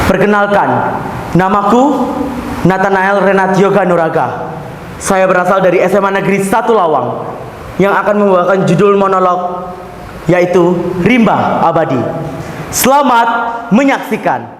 Perkenalkan, namaku Nathanael Renatio Ganuraga. Saya berasal dari SMA Negeri 1 Lawang yang akan membawakan judul monolog yaitu Rimba Abadi. Selamat menyaksikan.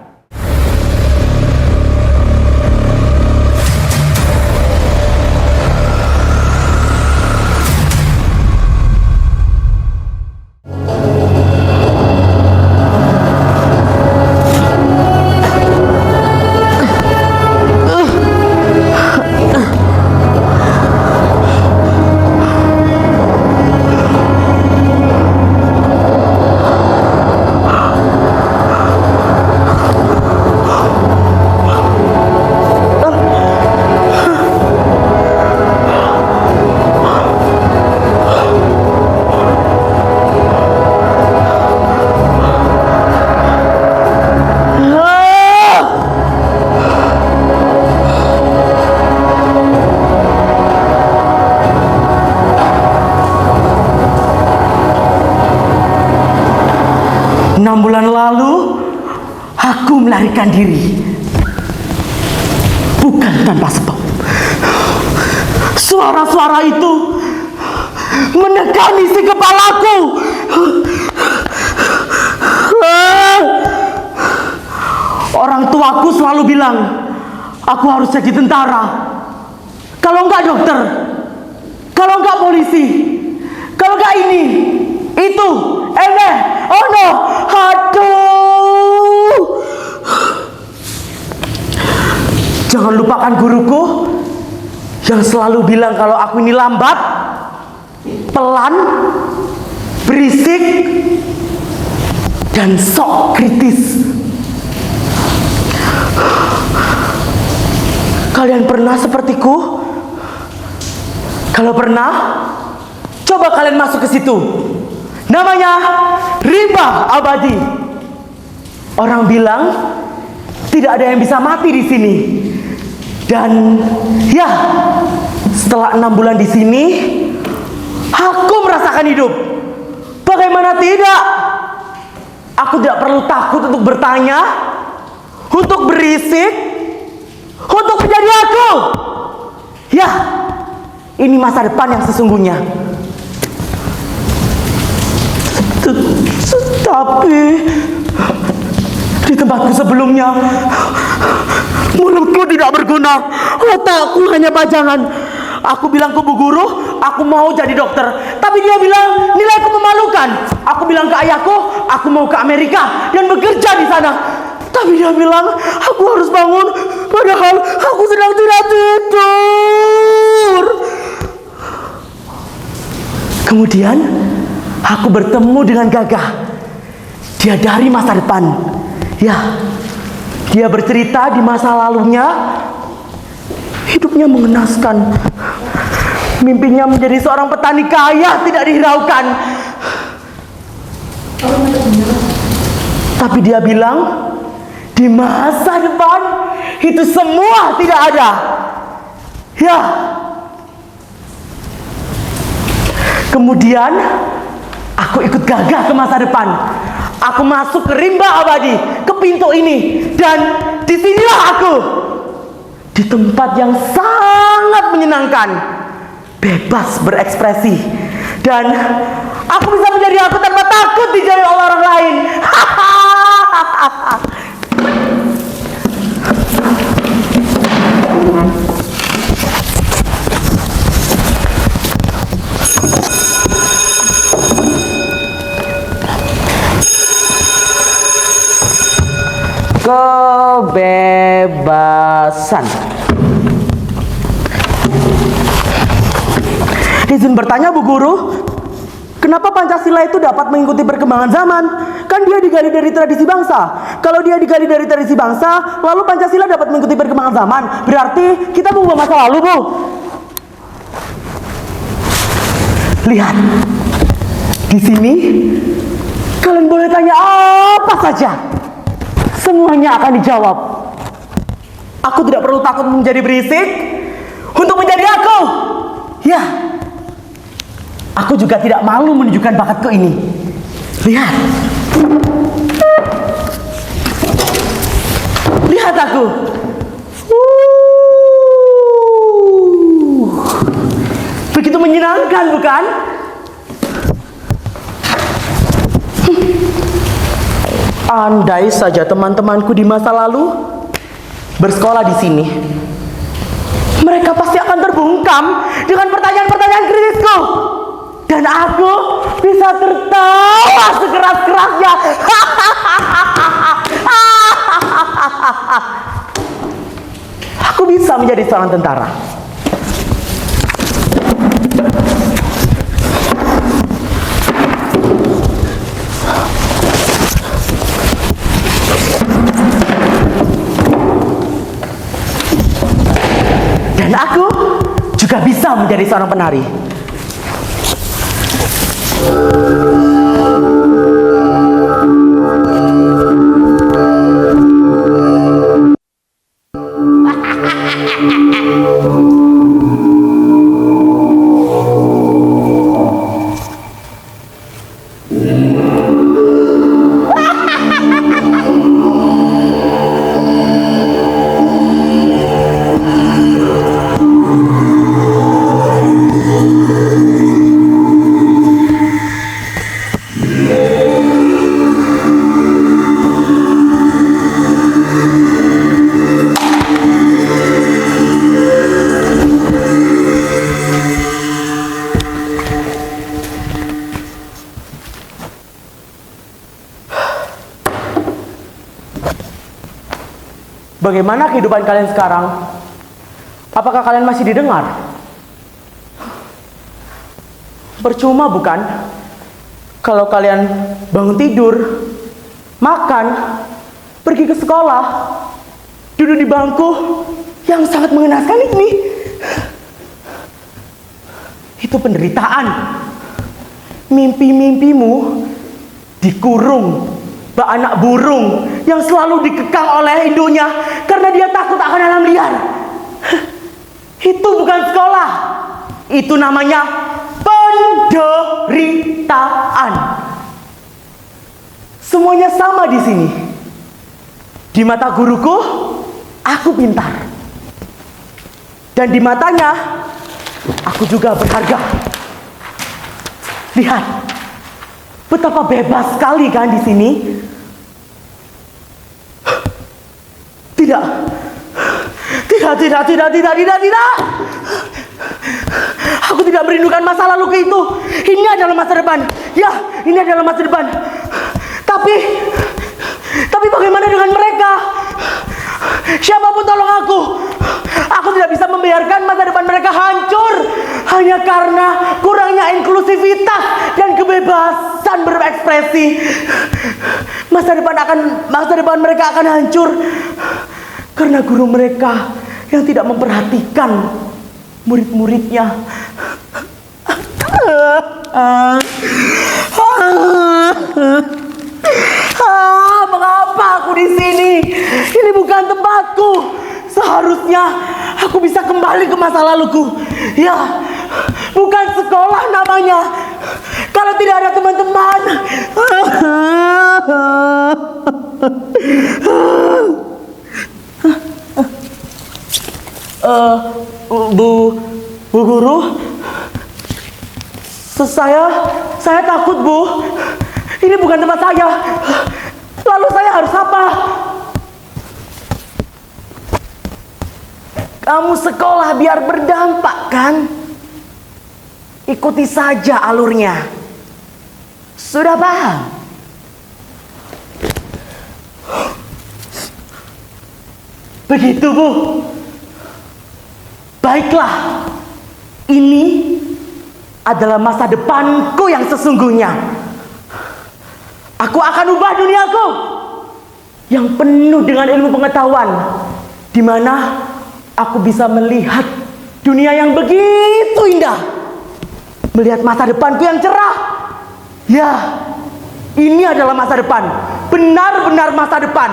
Enam bulan lalu, aku melarikan diri. Bukan tanpa sebab. Suara-suara itu menekan isi kepalaku. Orang tuaku selalu bilang, aku harus jadi tentara. Kalau enggak dokter, kalau enggak polisi, kalau enggak ini, itu, oh no, aduh. Jangan lupakan guruku yang selalu bilang kalau aku ini lambat, pelan, berisik, dan sok kritis. Kalian pernah sepertiku? Kalau pernah, coba kalian masuk ke situ. Namanya Rimba Abadi. Orang bilang tidak ada yang bisa mati di sini. Dan ya, setelah 6 bulan di sini, aku merasakan hidup. Bagaimana tidak? Aku tidak perlu takut untuk bertanya, untuk berisik, untuk menjadi aku. Ya, ini masa depan yang sesungguhnya. Tapi di tempatku sebelumnya, mulutku tidak berguna, otakku hanya pajangan. Aku bilang ke bu guru, aku mau jadi dokter, tapi dia bilang nilaiku memalukan. Aku bilang ke ayahku, aku mau ke Amerika dan bekerja di sana, tapi dia bilang aku harus bangun, padahal aku sedang tidak tidur. Kemudian aku bertemu dengan Gagah. Dia dari masa depan. Ya, dia bercerita di masa lalunya. Hidupnya mengenaskan. Mimpinya menjadi seorang petani kaya tidak dihiraukan. Tapi dia bilang, di masa depan itu semua tidak ada. Ya. Kemudian aku ikut Gagah ke masa depan. Aku masuk ke Rimba Abadi, ke pintu ini, dan disinilah aku, di tempat yang sangat menyenangkan, bebas berekspresi, dan aku bisa menjadi aku tanpa takut dijauhi oleh orang lain. Kebebasan. Izin bertanya Bu Guru, kenapa Pancasila itu dapat mengikuti perkembangan zaman? Kan dia digali dari tradisi bangsa. Kalau dia digali dari tradisi bangsa, lalu Pancasila dapat mengikuti perkembangan zaman, berarti kita mengubah masa lalu, Bu. Lihat, di sini kalian boleh tanya apa saja. Semuanya akan dijawab. Aku tidak perlu takut menjadi berisik untuk menjadi aku. Ya, aku juga tidak malu menunjukkan bakatku ini. Lihat. pertanyaan, bukan? Andai saja teman-temanku di masa lalu bersekolah di sini, mereka pasti akan terbungkam dengan pertanyaan-pertanyaan kritisku. Dan aku bisa tertawa sekeras-kerasnya. Aku bisa menjadi seorang tentara. Dan aku juga bisa menjadi seorang penari. Bagaimana kehidupan kalian sekarang? Apakah kalian masih didengar? Percuma bukan? Kalau kalian bangun tidur, makan, pergi ke sekolah, duduk di bangku yang sangat mengenaskan ini. Itu penderitaan. Mimpi-mimpimu dikurung bak anak burung yang selalu dikekang oleh induknya karena dia takut akan alam liar. Itu bukan sekolah. Itu namanya penderitaan. Semuanya sama di sini. Di mata guruku, aku pintar. Dan di matanya, aku juga berharga. Lihat, betapa bebas sekali kan di sini. Tidak. Aku tidak merindukan masa laluku itu. Ini adalah masa depan. Ya, ini adalah masa depan. Tapi bagaimana dengan mereka? Siapapun tolong aku. Aku tidak bisa membiarkan masa depan mereka hancur hanya karena kurangnya inklusivitas dan kebebasan berekspresi. Masa depan mereka akan hancur karena guru mereka yang tidak memperhatikan murid-muridnya. Mengapa aku di sini? Ini bukan tempatku. Seharusnya aku bisa kembali ke masa laluku. Ya, bukan sekolah namanya. Kalau tidak ada teman-teman. Bu guru, saya takut, Bu. Ini bukan tempat saya. Lalu saya harus apa? Kamu sekolah biar berdampak kan? Ikuti saja alurnya. Sudah paham? Begitu, Bu. Baiklah. Ini adalah masa depanku yang sesungguhnya. Aku akan ubah duniaku yang penuh dengan ilmu pengetahuan, di mana aku bisa melihat dunia yang begitu indah, melihat masa depanku yang cerah. Ya, ini adalah masa depan, benar-benar masa depan.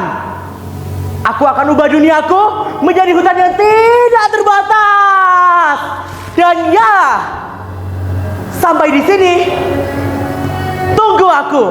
Aku akan ubah duniaku menjadi hutan yang tidak terbatas. Dan ya, sampai di sini. Tunggu aku.